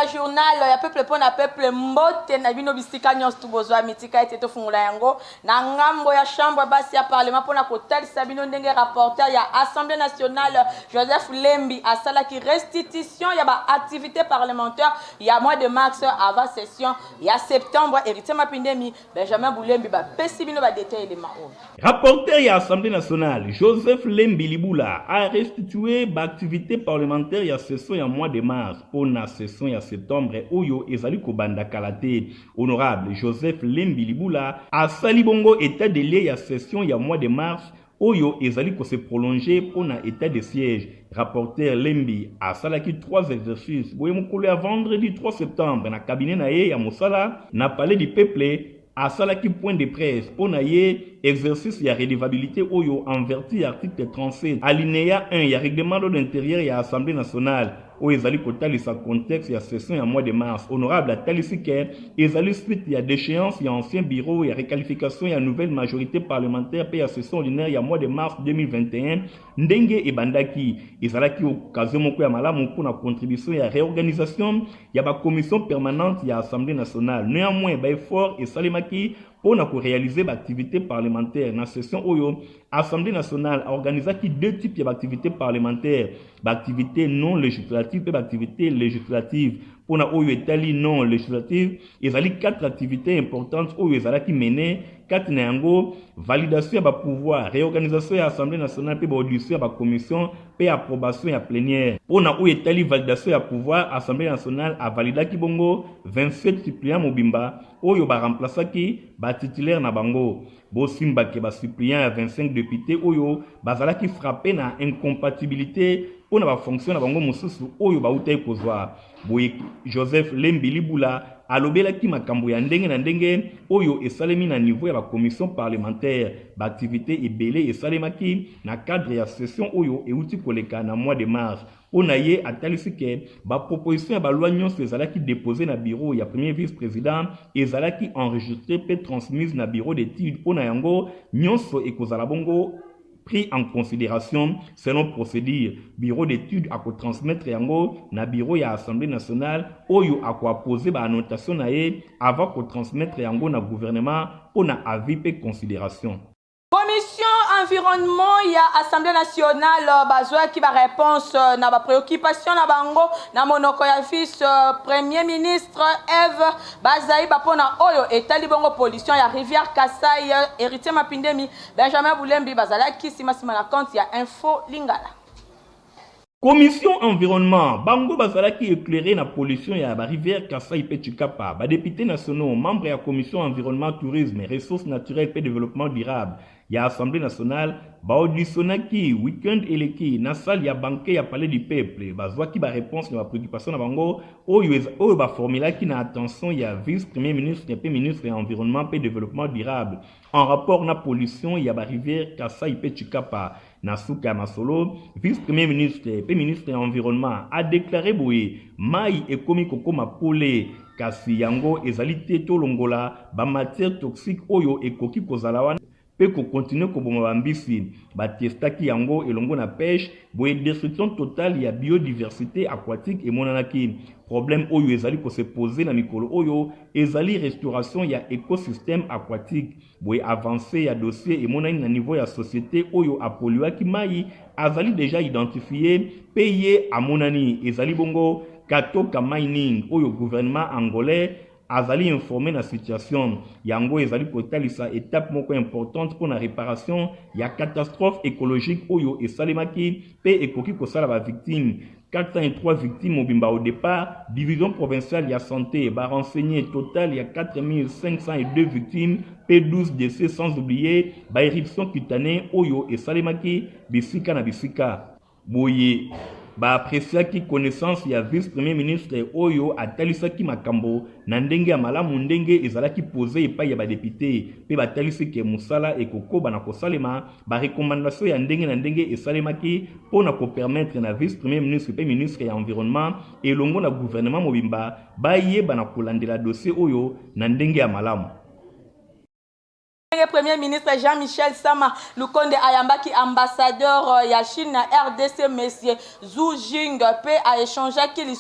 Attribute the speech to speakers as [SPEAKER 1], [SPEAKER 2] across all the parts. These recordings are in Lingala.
[SPEAKER 1] ya journal ya peuple pona peuple mbote na bino bisika nyonso tubozwa mitika ete tofungula yango na ngambo ya chambre basi ya parlement pona kotalisa bino ndenge rapporteur ya Assemblée nationale Joseph Lembi asala ki restitution ya ba activité parlementaire ya mois de mars avant session ya septembre héritier mapindemi Benjamin Boulembi ba pesi bino ba détail les mao.
[SPEAKER 2] Rapporteur ya Assemblée nationale Joseph Lembi Libula a restitué ba activité parlementaire ya session ya mois de mars pour la session ya septembre oyo ezali kobanda kalate. Honorable Joseph Lembi Libula a sali bongo état de lieu ya session ya mois de mars oyo ezali ko se prolonger pour na état de siège. Rapporteur Lembi a salaki 3 exercices boye mokolo ya vendredi 3 septembre na cabinet na ye ya Mosala na palais du peuple a salaki point de presse pour na ye exercice ya redevabilité oyo en vertu article 37 alinéa 1 ya règlement de l'intérieur ya Assemblée nationale oyo ezali kotalisa contexte ya session ya mois de mars. Honorable atalisi ke ezali suite ya déchéance ya ancien bureau ya requalification ya nouvelle majorité parlementaire pe ya session ordinaire ya mois de mars 2021 ndenge ebandaki ezalaki occasion moko ya malamu mpona contribution ya réorganisation ya ba commission permanente ya Assemblée nationale. Néanmoins ba effort esalemaki pour réaliser l'activité parlementaire. Dans la session oyo, Assemblée nationale a organisé 2 types d'activités parlementaires. L'activité non législative et l'activité législative. Pour la oyo etali non législative, il y a 4 activités importantes oyo ezalaki menées. 4 nango, validation ya pouvoir, réorganisation ya Assemblée nationale pe audition ya commission pe approbation ya plénière. Pour na oyo etali validation ya pouvoir, Assemblée nationale a validaki bongo 27 suppléants mobimba oyo ba remplaçaki ba titulaire na bango. Bo simba ke ba suppléant ya 25 députés oyo bazalaki frappé na incompatibilité pour na ba fonction na bango mususu oyo ba utai kozwa. Boye Joseph Lembi Libula alobelaki makambo ya ndenge na ndenge oyo esalemi na niveau ya ba commission parlementaire. Ba activité ebele esalemaki na cadre ya session oyo euti koleka na mois de mars. Ona ye atalisi ke ba proposition ya ba loi nyonso ezalaki déposé na bureau ya premier vice-président ezalaki enregistré pe transmise na bureau d'études ona yango nyonso ekozala bongo pris en considération selon procédure. Bureau d'études a transmettre yango na bureau ya Assemblée nationale oyo a poser ba annotation na ye avant ko transmettre yango na gouvernement pour na avis pe considération.
[SPEAKER 1] Commission environnement ya Assemblée nationale bazwa ki ba réponse na ba préoccupation na bango na monoko ya vice premier ministre Eve Bazai bapona oyo etali bongo pollution ya rivière Kasai héritier mapindemi Benjamin Boulembi bazala ki sima na compte ya info Lingala.
[SPEAKER 2] Commission environnement, bango bazalaki éclairé na pollution ya ba rivière Kasai pe Chikapa, ba députés nationaux, membres ya commission environnement, tourisme, ressources naturelles et développement durable, ya Assemblée nationale, ba auditionnaki week-end eleki na salle ya banquet ya palais du peuple, bazwaki ba réponse na ba préoccupation na bango oyo ba formulaki na attention ya vice premier ministre et ministre de environnement et développement durable en rapport na pollution ya ba rivière Kasai pe Chikapa. Nasuka Masolo, vice-premier ministre et ministre de l'environnement, a déclaré boye mai ekomi kokoma pole kasi yango ezali te to longola ba matière toxique oyo ekoki kozalawa pe ko continuer ko boma bambisi ba testaki yango elongo na pêche boye destruction totale ya biodiversité aquatique et monanaki problème oyo ezali ko se poser na mikolo oyo ezali restauration ya écosystème aquatique boye avancé ya dossier et monani na niveau ya société oyo apoluaki mai azali déjà identifié payé à monani ezali bongo Katoka Mining oyo gouvernement angolais azali informé na situation yango ezali kotalisa étape moko importante pour la réparation ya catastrophe écologique oyo esalemaki pe ekoki kosala ba victime 403 victimes mobimba au départ division provinciale ya santé ba renseigné total ya 4502 victimes pe 12 décès sans oublier ba éruption cutanée oyo esalemaki bisika na bisika boye ba apresiaki connaissance ya vice-premier ministre oyo atalisaki makambo na ndenge ya malamu ndenge ezalaki posé epai ya ba député pe batalisi ke musala ekokoba na kosalema ba recommandation ya ndenge na ndenge esalemaki pona ko permettre na vice-premier ministre pe ministre ya environnement elongo na gouvernement mobimba ba yeba na kolandela dossier oyo na ndenge ya malamu.
[SPEAKER 1] Le Premier ministre Jean-Michel Sama Lukonde Ayambaki, ambassadeur ya Chine na RDC, monsieur Zhu Jingpe a échangé avec les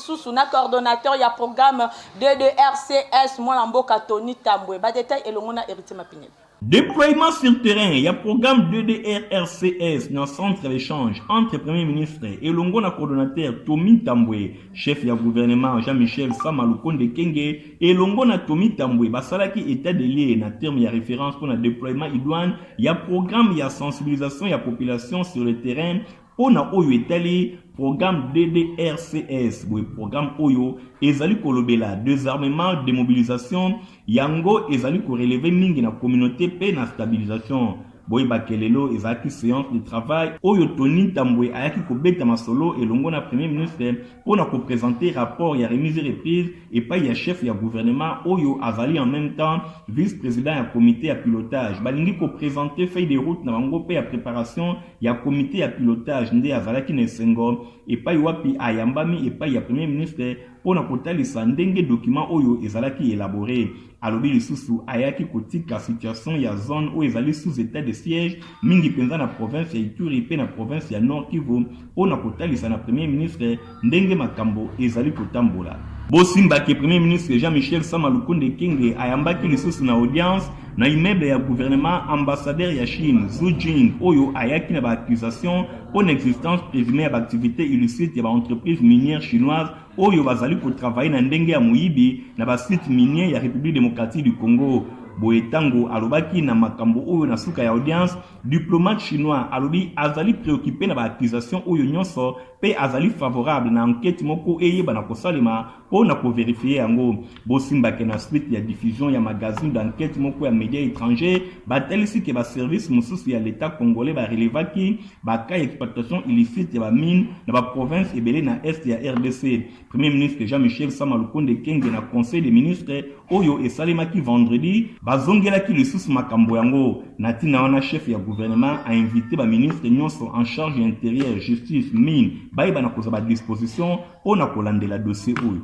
[SPEAKER 1] coordonnateur ya programme DDRCS Mwanamboka Tony Tambwe. Ba détail et le mona hérité Mapinel.
[SPEAKER 2] Déploiement sur terrain, il y a programme DDRCS dans le centre d'échange entre Premier ministre et le coordonnateur Tommy Tambwe, chef du gouvernement Jean-Michel Sama Lukonde Kenge, et le Tommy Tambwe, basalaki état de lié na terme ya référence pour le déploiement idoine, il y a programme, il y a sensibilisation, il y a population sur le terrain, pour na oyo etali programme DDRCS, le programme oyo ezali kolobela désarmement, démobilisation, yango ezali ko relever mingi na communauté pe na stabilisation. Boy bakelelo ezaki séance de travail oyo Tony Tambwe ayaki kobeta masolo elongo na premier ministre pour na présenter rapport ya remise et reprise et pas ya chef ya gouvernement oyo azali en même temps vice-président ya comité ya pilotage balingi ko présenter feuille de route na bango pe ya préparation ya comité ya pilotage nde azalaki na sengo et pas wapi ayambami et pas ya premier ministre pour na kotalisa ndenge document oyo ezalaki élaboré alobi lisusu ayaki kotika situation ya zone où ezali sous état de siège mingi penza na province ya Ituri pe na province ya Nord Kivu pour na kotalisa na premier ministre ndenge makambo ezali kotambola. Bosimba ke premier ministre Jean-Michel Sama Lukonde Kenge ayambaki lisusu na audience na immeuble ya gouvernement ambassadeur ya Chine Zhu Jing oyo ayaki na ba accusation pour l'existence présumée ya activité illicite ya ba entreprise minière chinoise oyo bazali ko travailler na ndenge ya muyibi na ba site minier ya République démocratique du Congo. Boetango alobaki na makambo oyo na suka ya audience diplomate chinois alobi azali préoccupé na ba accusation oyo nyonso pe azali favorable na enquête moko eyeba na kosalema po na ko vérifier yango. Bosimba ke na suite ya diffusion ya magazine d'enquête moko ya médias étrangers batelisi ke ba service mususu ya l'état congolais ba relevaki ba ka exploitation illicite ya ba mine na ba province ebele na est ya RDC. Premier ministre Jean-Michel Sama Lukonde Kenge na conseil des ministres oyo esalemaki vendredi bazongelaki lisusu makambo yango natina wana chef ya gouvernement a invité ba ministre nyonso en charge intérieur justice mine bayiba na koza ba disposition ona kolandela dossier oyo.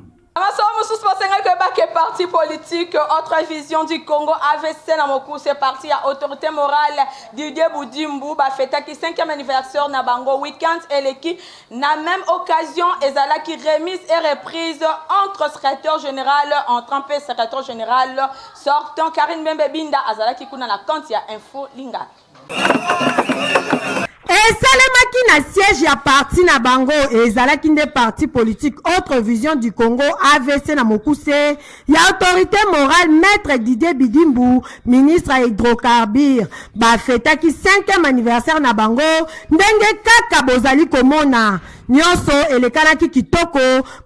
[SPEAKER 1] Que parti politique, autre vision du Congo, AVC na moku, c'est parti à autorité morale Didier Boudimbu, ba fêta qui 5e anniversaire na bango week-end et l'équipe na même occasion ezala qui remise et reprise entre secrétaire général, entre secrétaire général sortant Karine Bembebinda azala qui kuna na compte ya info linga.
[SPEAKER 3] Esalemaki na siège ya parti na bango ezalaki nde parti politique autre vision du Congo AVC na mokuse ya autorité morale maître Didier Bidimbu ministre à hydrocarbures ba fêtaki 5e anniversaire na bango ndenge kaka bozali komona nyonso elekanaki kitoko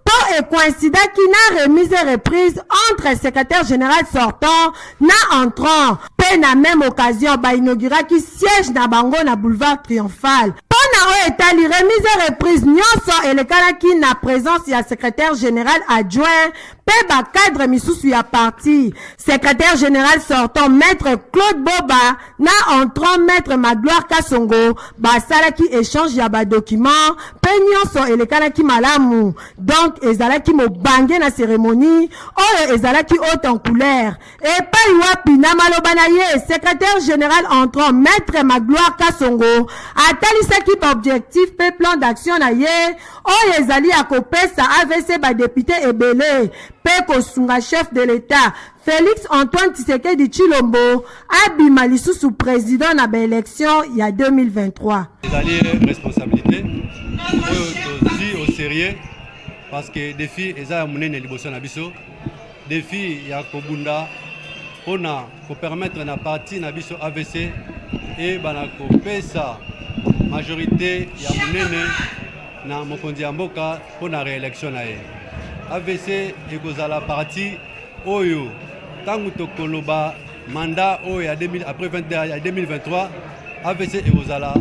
[SPEAKER 3] po coïncidaki na remise et reprise entre secrétaire général sortant na entrant pe na même occasion ba inauguraki siège na bango na boulevard Triomphal. Pona etali remise et reprise nyonso elekanaki na présence ya secrétaire général adjoint pe ba cadre misusu ya parti. Secrétaire général sortant maître Claude Boba na entrant maître Magloire Kasongo ba salaki échange ya ba document pe nyonso elekanaki malamu. Donc ezalaki mobange na cérémonie oyo ezalaki haute en couleur et pa wapi na maloba na ye secrétaire général entrant maître Magloire Kasongo atalisaki ba objectif pe plan d'action na ye oyo ezali akopesa AVC ba député ebele pe kosunga chef de l'État Félix Antoine Tshisekedi Tshilombo abima lisusu président na ba élection ya 2023.
[SPEAKER 4] Ezali responsabilité aussi au sérieux parce que défi eza munene liboso na biso défi ya kobunda pona ko permettre na parti na biso AVC et bana kopesa majorité ya munene na mokonzi ya mboka pona réélection na ye. AVC ekozala parti oyo tangu tokoloba mandat oyo ya 2000 après 2023 AVC ekozala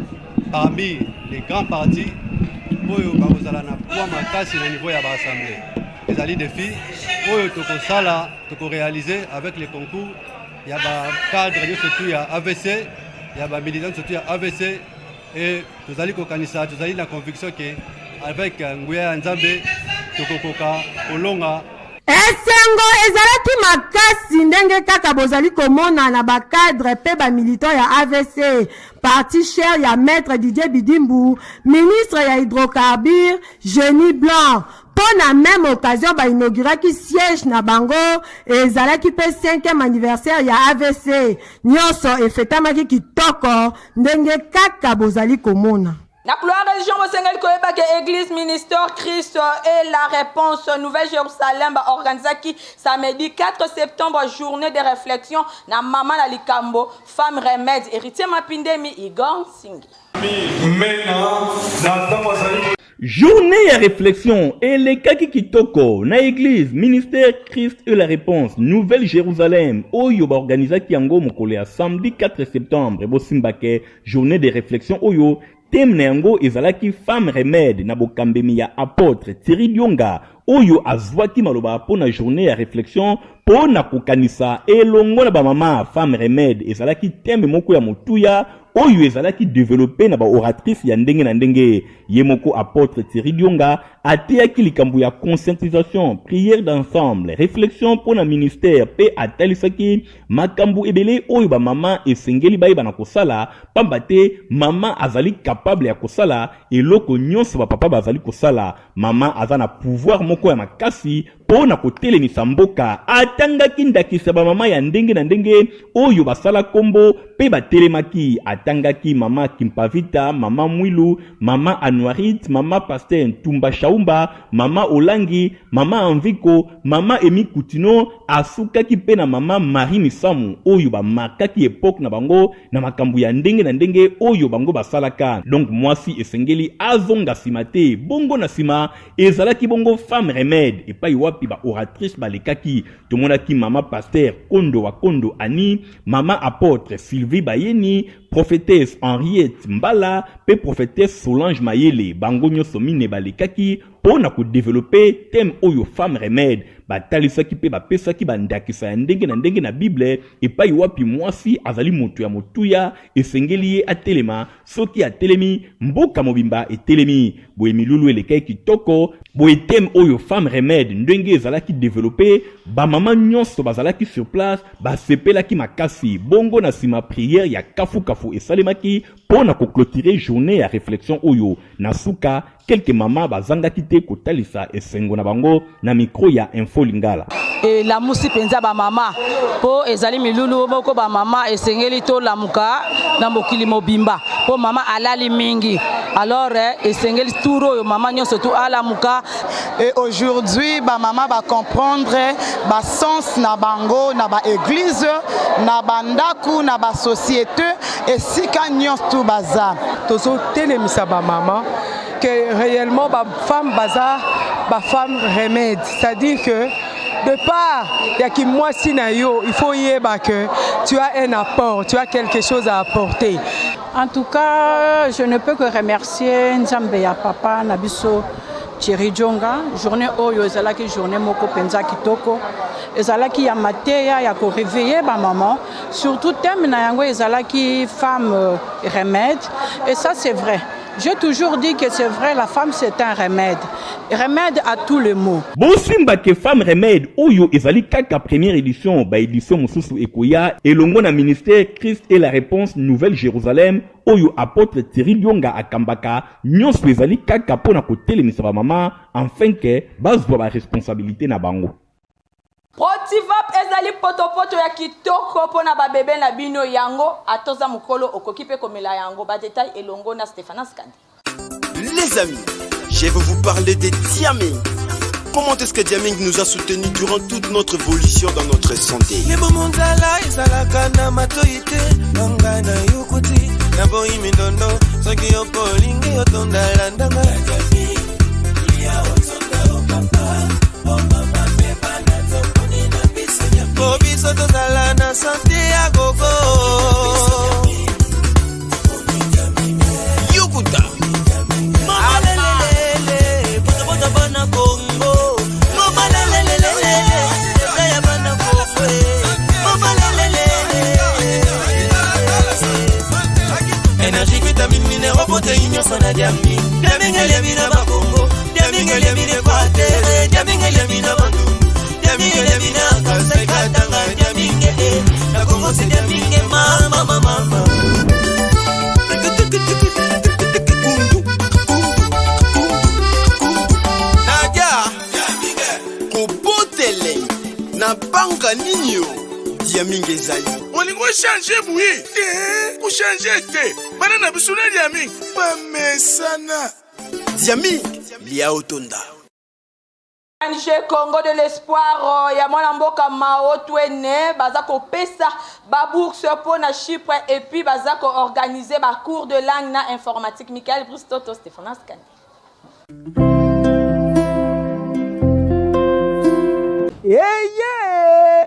[SPEAKER 4] parmi les grands partis oyo bakozala na poids makasi na niveau ya l'Assemblée. Ezali défi oyo tokosala réaliser avec les concours ya ba cadre surtout ya AVC ya ba militants surtout ya AVC et tozali kokanisa tozali na conviction que avec nguya ya Nzambe tokokoka kolonga
[SPEAKER 3] esengo ezalaki makasi ndenge kaka bozali komona na bakadre pe bamilitant ya AVC parti cher ya maître Didier Bidimbu, ministre ya hydrocarbures Génie Blanc. Pour la même occasion, inauguraki siège na bango ezalaki pe 5e anniversaire ya AVC. Nyonso efetamaki kitoko ndenge kaka bozali komona.
[SPEAKER 1] La gloire région Mosengel Koeba que Église Ministère Christ et la réponse Nouvelle Jérusalem organisaki samedi 4 septembre journée de réflexion na maman la likambo femme remède héritier mapindemi Igor Singh.
[SPEAKER 2] Journée à réflexion et les kaki kitoko na église ministère Christ et la réponse Nouvelle Jérusalem oyo ba organisaki yango mokolo ya samedi 4 septembre bosimbake journée de réflexion oyo thème na yango ezalaki femme remède na bokambemi ya apôtre Thierry Dionga oyo azwaki maloba pona journée ya réflexion pona kokanisa elongo na ba mama femme remède ezalaki thème moko ya motuya oyo ezalaki développé na ba oratrice ya ndenge na ndenge yemoko apôtre Thierry Dionga ateyaki likambo ya conscientisation prière d'ensemble réflexion pona ministère pe atalisaki makambu ebele oyo ba mama esengeli bayeba na kosala pamba te mama azali capable ya kosala eloko nyonso ba papa bazali kosala mama aza na pouvoir moko ya makasi pona kotelemisa mboka atangaki ndakisa ba mama ya ndenge na ndenge oyo basala kombo pe batelemaki atangaki mama Kimpavita mama Mwilu mama Anuarit mama Pasteur Ntumba Shaumba mama Olangi mama Anviko mama Emi Kutino asukaki pe na mama Marie Misamu oyo ba markaki époque na bango na makambu ya ndenge na ndenge oyo bango basalaka donc mwasi esengeli azonga simate bongo na sima ezalaki bongo femme remède epai wapi ba oratrice balekaki tomonaki mama Pasteur Kondo wa Kondo Ani mama apôtre Sylvie Bayeni prophétesse Henriette Mbala pe prophétesse Solange Mayele bango nyonso mine balekaki pona ko développer thème oyo femme remède batalisaki pe bapesaki bandakisa ya ndenge na ndenge na Bible epai wapi mwasi azali moto ya motuya esengeli ye atelema soki atelemi mboka mobimba etelemi boye milulu elekai kitoko boye thème oyo femme remède ndenge ezalaki développer ba mama nyonso bazalaki sur place basepelaki makasi bongo na sima prière ya kafu esalemaki pona ko clôturer journée ya réflexion oyo na suka quelques mamas bazangaki te kotalisa esengo na bango na micro ya Info Lingala.
[SPEAKER 5] Et la musi penza ba mama po ezali milulu moko ba mama esengeli to lamuka na mokili mobimba po mama alali mingi alors esengeli turo yo mama nyonso to alamuka.
[SPEAKER 6] Et aujourd'hui ba mama ba comprendre ba sens na bango na ba église na bandaku na ba société et sika nyonso to baza
[SPEAKER 7] tozo telemisa ba mama que réellement ba femme baza ba femme remède, c'est-à-dire que de part il y a qui moi sinayo il faut y que tu as un apport, tu as quelque chose à apporter.
[SPEAKER 8] En tout cas, je ne peux que remercier Nzambe ya papa Nabiso Thierry Dionga, journée oyo ezalaki journée moko penza kitoko, ezalaki ya mateya ya ko réveiller ba maman, surtout thème na yango ezalaki femme remède et ça c'est vrai. J'ai toujours dit que c'est vrai, la femme c'est un remède. Remède à tous les maux.
[SPEAKER 2] Bosimba ke femme remède oyo ezali kaka première édition ba édition mususu ekoya elongo na ministère Christ et la réponse Nouvelle Jérusalem oyo apôtre Thierry Dionga akambaka nyonso ezali kaka pona kotelemisa ba mama afin que bazwa ba responsabilité na bango.
[SPEAKER 1] Protivap ezali potopoto ya kitoko pona ba bébé na bino yango atoza mukolo okoki pe komela yango ba détail elongo na Stéphane Skandi.
[SPEAKER 9] Les amis, je vais vous parler de Diaming. Comment est-ce que Diaming nous a soutenus durant toute notre évolution dans notre santé?
[SPEAKER 10] diaminge diamina kansai katanga diaminge na Congo c'est diaminge mama mama.
[SPEAKER 9] Na banga ninyo diaminge zali
[SPEAKER 11] olingo changer bouyi ku changer te bana na bisuna diaminge ba mesana
[SPEAKER 9] diaminge lia otonda
[SPEAKER 1] ONG Congo de l'espoir ya mwana mboka Maotwene baza ko pesa ba bourse pour na Chypre et puis baza ko organiser ba cours de langue na informatique. Michael Bristoto, Stéphane Skandi.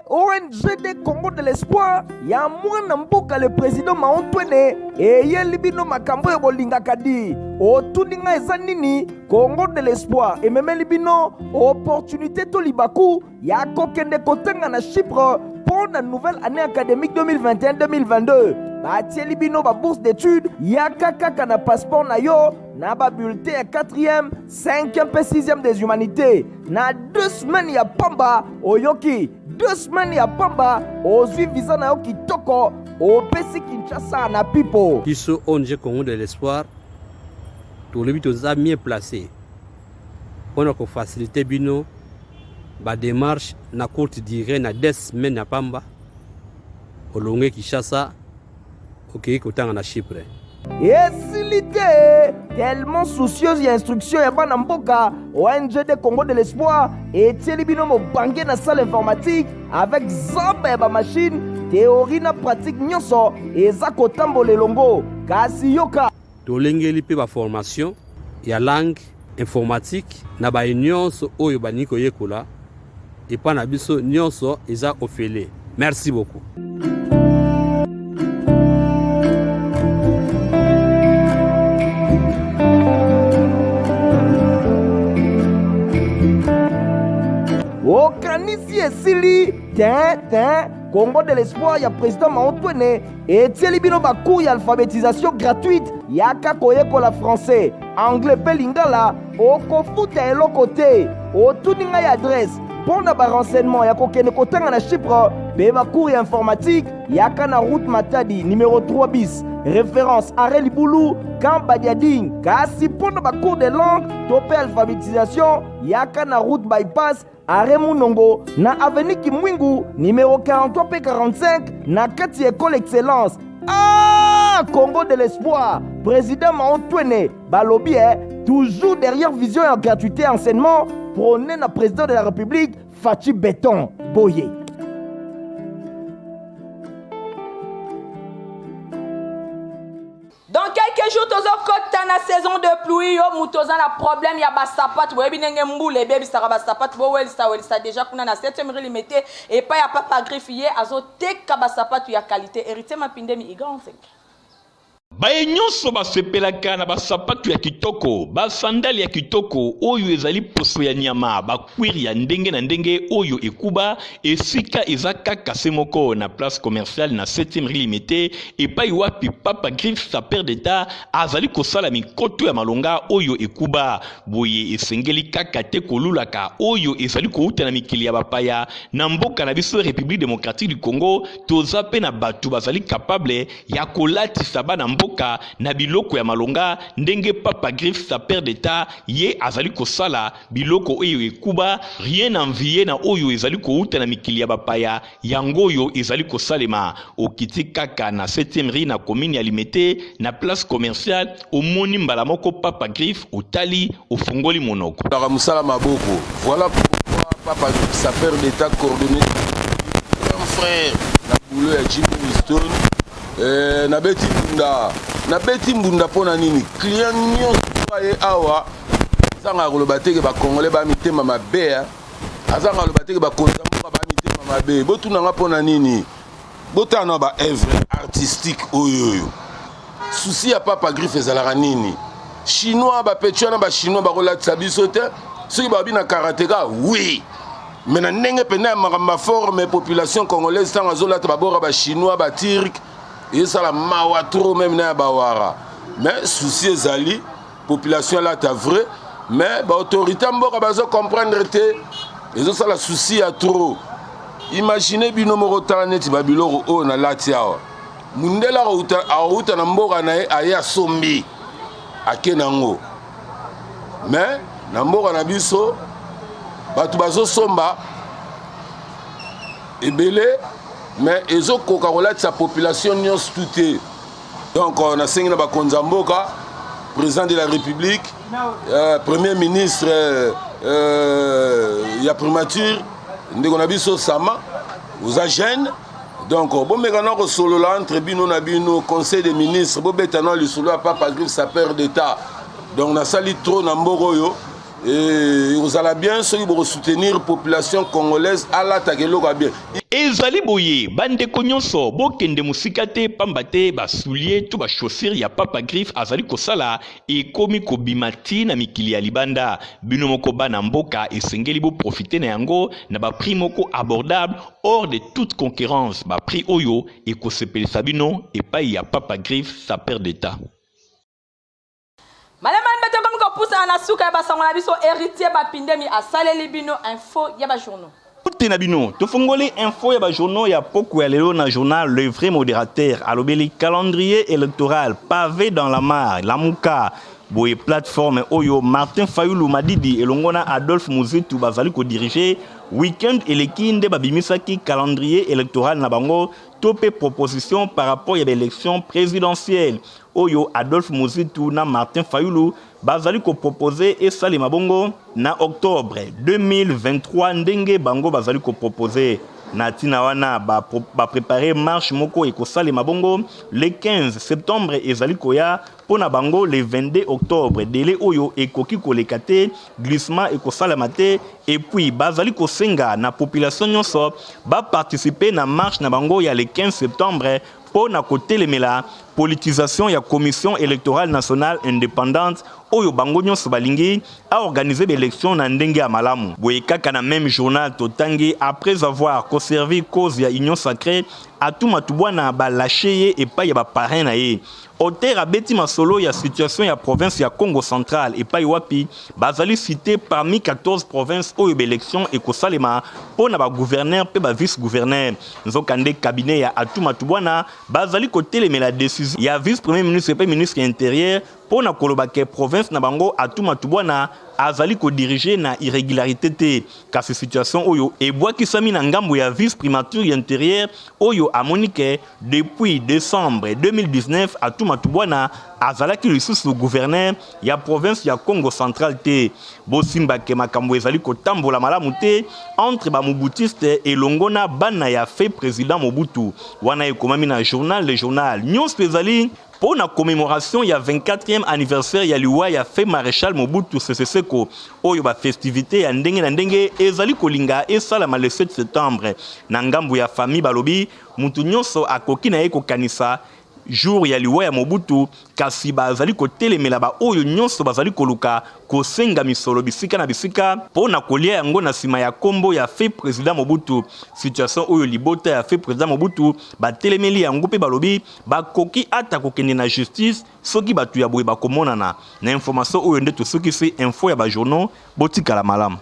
[SPEAKER 12] ONG de Congo de l'espoir ya mwana mboka le président Maotwene eye libino makambo ya bolinga kadi otuninga eza nini Congo de l'espoir ememe libino opportunité to libaku ya kokende kotenga na Chypre pour la nouvelle année académique 2021-2022 batie libino ba bourse d'études ya kaka na passeport na yo na ba bulletin ya 4e, 5e et 6e des humanités na 2 semaines ya pamba oyoki 2 semaines ya pamba ozwi visa na yo kitoko opesi Kinshasa na pipo
[SPEAKER 4] biso ONG Congo de l'espoir tolobi toza mieux placé mpona kofacilite bino badémarche na courte durée na 2 semaines ya pamba olonge Kinshasa okei kotanga na Chypre
[SPEAKER 12] esilite tellement soucieuse ya instruction ya bana mboka ONG de Congo de l'espoir etieli bino mobange na salle informatique avec zamba ya bamachine théorie na pratique nyonso eza kotambola elongo kasi yoka
[SPEAKER 4] tolengeli mpe baformation ya langue informatique na baye nyonso oyo baningi koyekola epa na biso nyonso eza ofele. Merci beaucoup.
[SPEAKER 12] okanisi esili tin Congo de l'espoir ya président Maotwene etieli bino bacours ya alphabétisation gratuite yaka koyekola français anglais mpe lingala okofuta eloko te otuni ngai adresse mpo na barenseignement ya kokende kotanga na Chypre mpe bacours ya informatique yaka na route Matadi numéro 3 bis référence Arrêt Libulu Camp Badiading kasi mpo na bacours de langue to mpe alphabétisation yaka na route bypass Arrêt Munongo na avenue Kimwingu numéro 43 p 45 na kati école excellence. Congo de l'espoir président Maotwene balobi toujours derrière vision et gratuité enseignement prôné na président de la République Fachi Béton Boye.
[SPEAKER 1] Dans quelques jours, tozo kota na saison de pluie, yo mutoza na problème ya basapat, boye binenge mbule bebi sara basapat, bo welisa déjà kuna na 7e limité et pas ya papa griffier azo teka basapat ya qualité hérité mapindemi iganse.
[SPEAKER 2] baye nyonso basepelaka na basapatu ya kitoko basandali ya kitoko oyo ezali poso ya nyama bakwiri ya ndenge na ndenge oyo ekuba esika eza kaka se moko na place commerciale na 7e limité epai wapi papa griffe sa père d'état azali kosala mikoto ya malonga oyo ekuba boye esengeli kaka te kolulaka oyo ezali kouta na mikili ya bapaya na mboka na biso République démocratique du Congo toza pe na batu bazali capable ya kolatisa bana mboka na biloko ya malonga ndenge papa griffe sa père d'état ye azali kosala biloko oyo ekuba rien envié na oyo ezali kouta na mikili ya bapaya yango oyo ezali kosalema okiti kaka na 7e rue na commune ya Limete na place commerciale omoni mbala moko papa griffe otali ofungoli monoko
[SPEAKER 13] Tara musala maboko voilà pourquoi papa griffe sa père d'état coordonné un frère na boulot ya Jimmy Winston na beti mbunda pona nini client nyonso ye awa azanga koloba teke bakongole bamitema mabe azanga koloba teke bakonza moko bamitema mabe botunanga pona nini botana ba œuvre artistique oyoyo souci ya papa griffe ezalaka nini chinois bapetio na bachinois bakolatisa biso te soki babi na karateka oui mais na ndenge pene ya makambo forme population congolaise ntango azolata babora bachinois baturke et ça la mawa trop même na bawara mais souci ezali population là ta vrai mais ba autorité mboka bazo comprendre te ezosala souci ya trop. Imaginez bino moko tala neti babiloko oyo na lati awa. Mundele auta na mboka na ye aye asombi ake nango. Mais na mboka na biso bato bazosomba ebele mais ezokoka kolatisa population nyonso tout. Donc on a signé la Konzamboka, président de la République, premier ministre, il y a primature, on a vu Sama, aux agents. Donc bon mécanisme au solo là entre bino na bino conseil des ministres, bon bétano le solo a pas grave sa peur d'état. Donc on a sali trop na mboroyo et vous allez bien ceux qui vont soutenir population congolaise à l'attaquer lo bien.
[SPEAKER 2] Ezali boye bande konyonso bokende musika te pamba te basoulier to ba chaussure ya Papa Griffe azali kosala e komi kobimati na mikili ya libanda bino moko bana mboka esengeli bo profiter na yango na ba prix moko abordable hors de toute concurrence ba prix oyo e kosepelisa bino e pa ya Papa Griffe sa père d'état.
[SPEAKER 1] Malema mbete comme ko poussa na suka ba sangola biso héritier ba pindemi asaleli bino info ya ba journaux.
[SPEAKER 2] Tenabino, tofongoli info ya ba journaux ya poko ya lelo na journal Le Vrai Modérateur alobeli calendrier électoral pavé dans la mare Lamuka boye plateforme oyo Martin Fayulu Madidi elongona Adolphe Muzitu bazali ko diriger week-end elekinde babimisaki calendrier électoral na bango topé proposition par rapport à l'élection présidentielle oyo Adolphe Muzitu na Martin Fayulu bazali ko proposer et sali mabongo na octobre 2023 ndenge bango bazali ko proposer na tina wana ba préparer marche moko eko sali mabongo le 15 septembre ezali koya pona bango le 22 octobre délai oyo ekoki kolekate glissement eko sala mate et puis bazali ko senga na population nyonso ba participer na marche na bango ya le 15 septembre pour na côté les mela politisation ya commission électorale nationale indépendante oyo bango nyonso balingi a organisé l'élection na ndenge ya malamu boye kaka na même journal totangi après avoir conservé cause ya union sacrée atuma tubwana ba lâché et pas ya ba parrain na ye auteur abeti masolo ya situation ya province ya Congo central et pas wapi bazali cité parmi 14 provinces oyo élection et kosalema pona ba gouverneur pe ba vice gouverneur nzokande cabinet ya atuma tubwana bazali kotelema la décision ya vice premier ministre et ministre intérieur pona koloba ke province na bango atuma tubwana azali ko diriger na irrégularité te kasi situation oyo ebwaki sami na ngambo ya vice primature intérieur oyo amonike depuis décembre 2019 atuma tubwana azalaki lisusu gouverneur ya province ya Congo central te bosimba ke makambo ezali ko tambola malamu te entre ba mobutiste et longona bana ya fait président Mobutu wana ekomami na journal le journal nyonso ezali pour la commémoration, il y a 24e anniversaire, il y a l'UA, il y a fait maréchal Mobutu Sese Seko. Oh, il y a festivité, il y a ndenge, et Zali Kolinga, et ça, le 7 septembre. Nangambu, il y a famille Balobi, Moutounyoso, à Kokina Eko Kanisa. Jour ya liwa ya Mobutu kasi bazali ko telemela ba oyo nyonso bazali koluka kosenga misolo bisika na bisika pona kolia yango na sima ya kombo ya fait président Mobutu situation oyo libota ya fait président Mobutu ba telemeli yango pe balobi ba koki ata kokende na justice soki batu ya boye ba komonana na information oyo nde to soki se info ya ba journaux botika la malamu.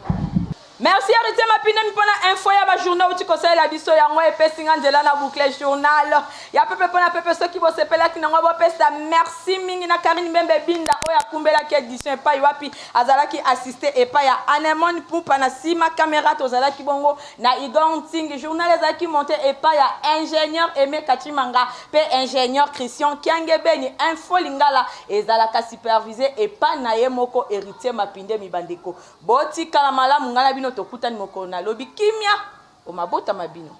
[SPEAKER 1] Merci héritier mapine mpona info ya ba journal uti conseil la biso yango epesinga nzela na boucle journal ya pepe pona pepe soki bo sepela kinango bo pesa merci mingi na Karine Mbembe Binda oya kumbela ki édition epai wapi azalaki assister epai ya Anemon Pupa na sima caméra tozalaki bongo na Idon Ting journal ezaki monté epai ya ingénieur Aimé Kachimanga pe ingénieur Christian Kiangebeni info lingala ezalaka supervisé epai na ye moko héritier mapinde mibandeko boti kala malamu ngala bino tokutani moko na lobi kimia o mabota mabino.